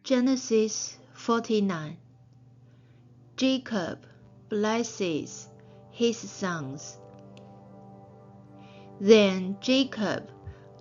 Genesis 49. Jacob blesses his sons. Then Jacob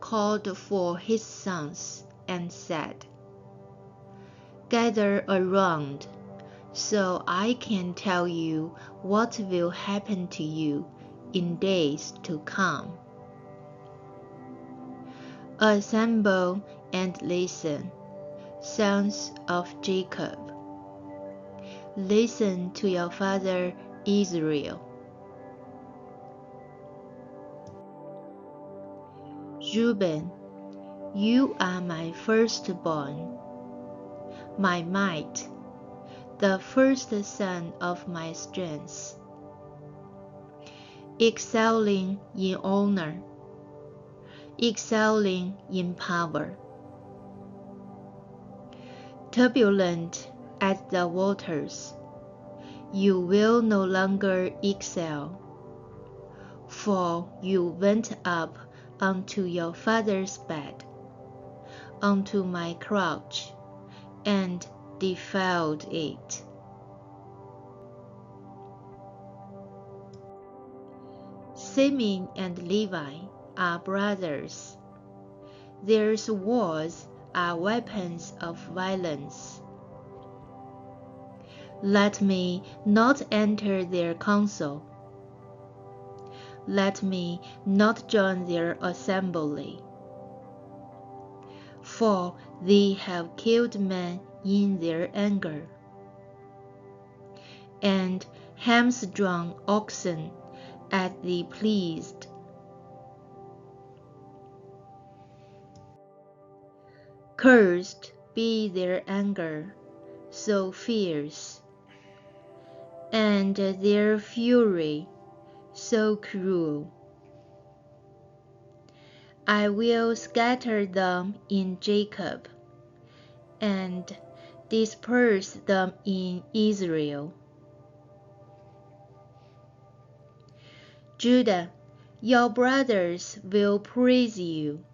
called for his sons and said, "Gather around, so I can tell you what will happen to you in days to come. Assemble and listen, sons of Jacob. Listen to your father Israel. Reuben, you are my firstborn, my might, the first son of my strength, excelling in honor, excelling in power. Turbulent as the waters, you will no longer excel, for you went up unto your father's bed, unto my couch, and defiled it. Simeon and Levi are brothers. Their swords are weapons of violence. Let me not enter their council. Let me not join their assembly. For they have killed men in their anger, and hamstrung oxen as they pleased. Cursed be their anger, so fierce, and their fury, so cruel. I will scatter them in Jacob, and disperse them in Israel. Judah, your brothers will praise you.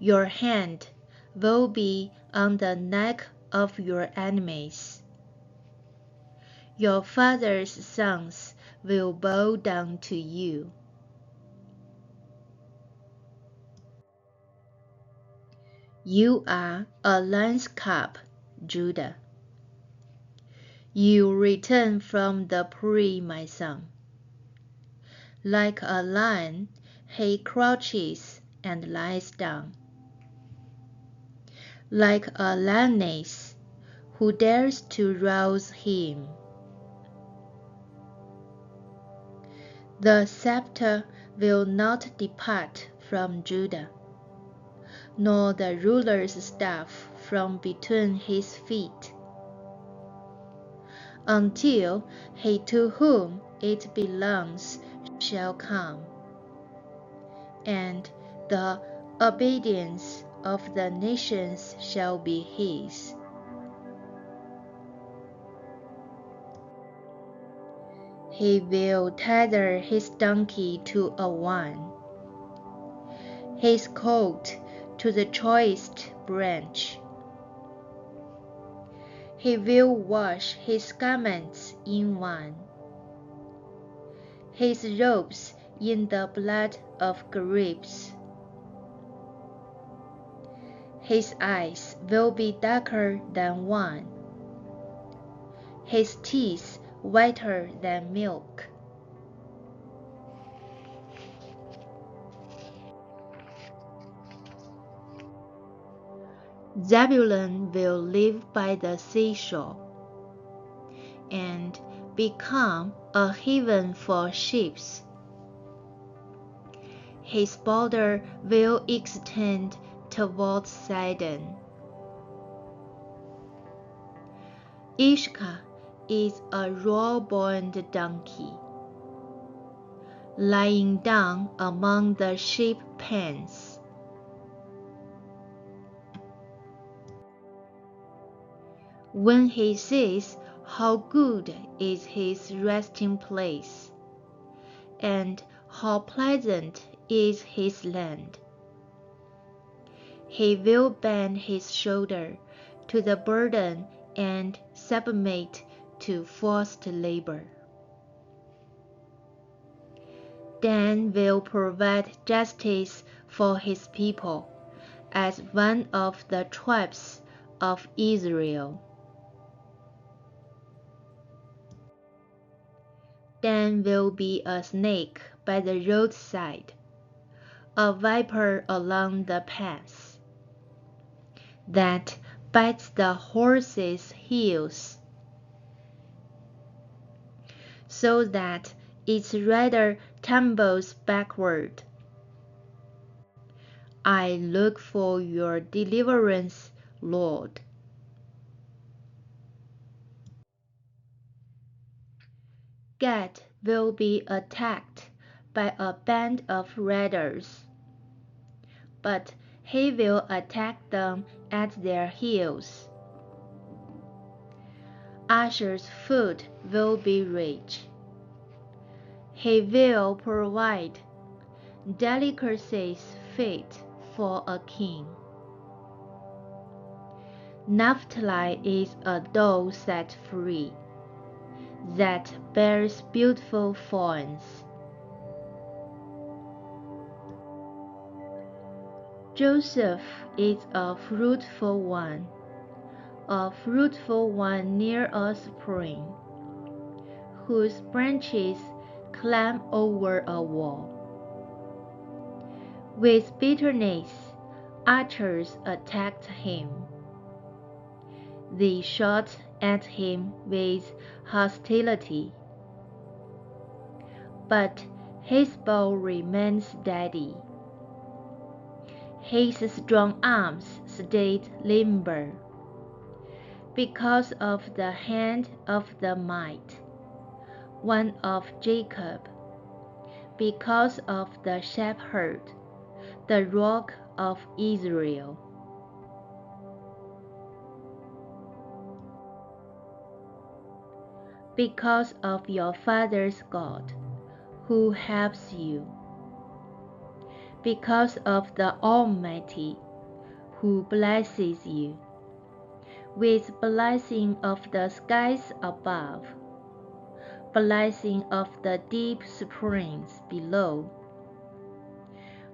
Your hand will be on the neck of your enemies. Your father's sons will bow down to you. You are a lion's cub, Judah. You return from the prey, my son. Like a lion, he crouches and lies down. Like a lioness, who dares to rouse him? The scepter will not depart from Judah, nor the ruler's staff from between his feet, until he to whom it belongs shall come, and the obedience of the nations shall be his. He will tether his donkey to a vine, his colt to the choicest branch. He will wash his garments in wine, his robes in the blood of grapes. His eyes will be darker than wine, his teeth whiter than milk. Zebulun will live by the seashore, and become a haven for ships. His border will extend toward Sidon. Ishka is a raw-boned donkey, lying down among the sheep pens. When he sees how good is his resting place, and how pleasant is his land, he will bend his shoulder to the burden and submit to forced labor. Dan will provide justice for his people as one of the tribes of Israel. Dan will be a snake by the roadside, a viper along the paths, that bites the horses' heels, so that its rider tumbles backward. I look for your deliverance, Lord. Gad will be attacked by a band of raiders, but he will attack them at their heels. Asher's food will be rich. He will provide delicacies fit for a king. Naphtali is a doe set free, that bears beautiful fawns. Joseph is a fruitful one near a spring, whose branches climb over a wall. With bitterness, archers attacked him. They shot at him with hostility, but his bow remained steady. His strong arms stayed limber, because of the hand of the might, one of Jacob, because of the shepherd, the rock of Israel. Because of your father's God, who helps you. Because of the Almighty, who blesses you, with blessing of the skies above, blessing of the deep springs below,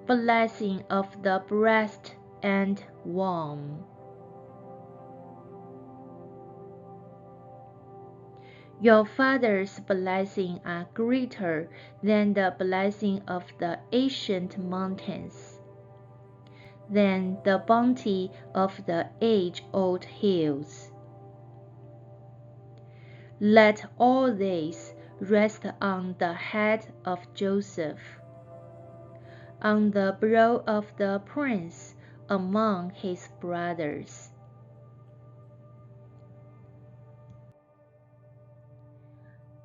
blessing of the breast and womb. Your father's blessings are greater than the blessing of the ancient mountains, than the bounty of the age-old hills. Let all this rest on the head of Joseph, on the brow of the prince among his brothers.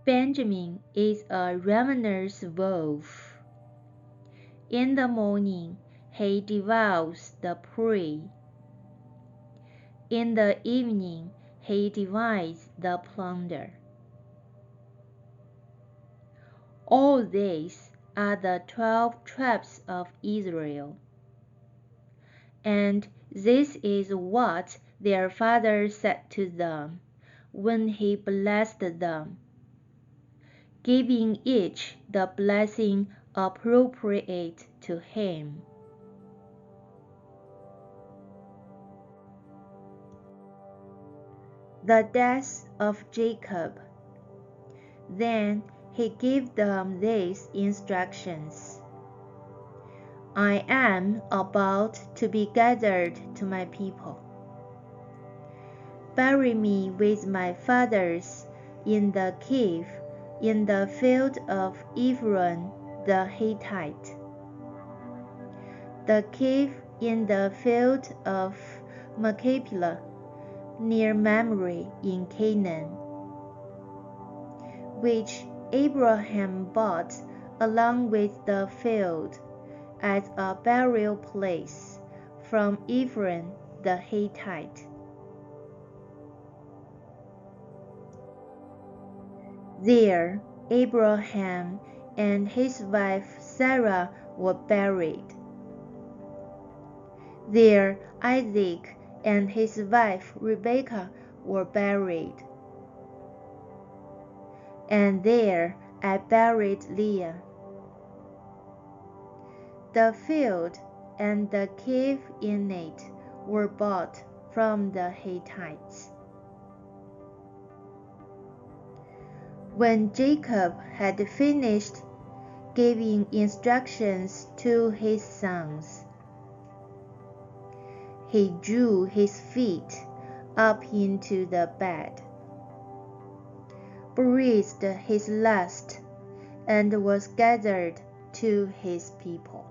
Benjamin is a ravenous wolf. In the morning he devours the prey. In the evening he divides the plunder. All these are the 12 tribes of Israel. And this is what their father said to them when he blessed them, giving each the blessing appropriate to him. The death of Jacob. Then he gave them these instructions. I am about to be gathered to my people. Bury me with my fathers in the cave in the field of Ephron the Hittite, the cave in the field of Machpelah, near Mamre in Canaan, which Abraham bought along with the field as a burial place from Ephron the Hittite. There Abraham and his wife Sarah were buried. There Isaac and his wife Rebekah were buried. And there I buried Leah. The field and the cave in it were bought from the Hittites. When Jacob had finished giving instructions to his sons, he drew his feet up into the bed, breathed his last, and was gathered to his people.